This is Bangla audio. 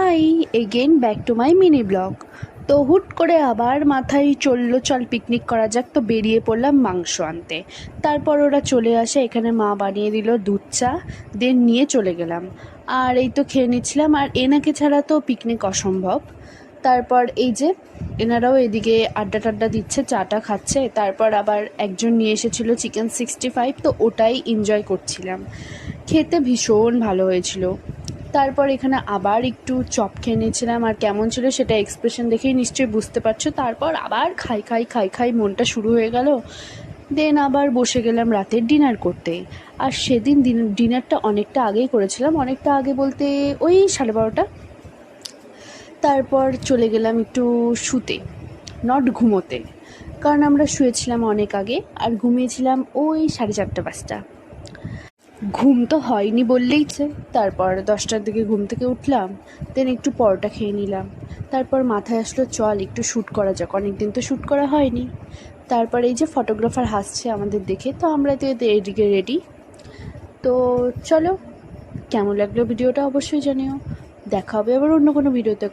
High again back to my mini blog. তো হুট করে আবার মাথায় চললো চল পিকনিক করা যাক, তো বেরিয়ে পড়লাম মাংস আনতে। তারপর ওরা চলে আসে, এখানে মা বানিয়ে দিল দুধ চা, দেন নিয়ে চলে গেলাম। আর এই তো খেয়ে নিচ্ছিলাম, আর এনাকে ছাড়া তো পিকনিক অসম্ভব। তারপর এই যে এনারাও এদিকে আড্ডা টাড্ডা দিচ্ছে, চাটা খাচ্ছে। তারপর আবার একজন নিয়ে এসেছিলো চিকেন 65, তো ওটাই এনজয় করছিলাম। খেতে ভীষণ ভালো হয়েছিল। তারপর এখানে আবার একটু চপ খেয়ে নিয়েছিলাম, আর কেমন ছিল সেটা এক্সপ্রেশন দেখেই নিশ্চয়ই বুঝতে পারছো। তারপর আবার খাই মনটা শুরু হয়ে গেল। দেন আবার বসে গেলাম রাতের ডিনার করতে। আর সেদিন ডিনারটা অনেকটা আগেই করেছিলাম, অনেকটা আগে বলতে ওই 12:30। তারপর চলে গেলাম একটু শুতে, নট ঘুমোতে, কারণ আমরা শুয়েছিলাম অনেক আগে আর ঘুমিয়েছিলাম ওই 4:30-5টা। ঘুম তো হয়নি বললেই চলে। তারপর 10টার দিকে ঘুম থেকে উঠলাম, দেন একটু পরোটা খেয়ে নিলাম। তারপর মাথায় আসলো চল একটু শ্যুট করা যাক, অনেকদিন তো শ্যুট করা হয়নি। তারপর এই যে ফটোগ্রাফার হাসছে আমাদের দেখে, তো আমরা তো এদিকে রেডি। তো চলো, কেমন লাগলো ভিডিওটা অবশ্যই জানিও। দেখা হবে আবার অন্য কোনো ভিডিওতে।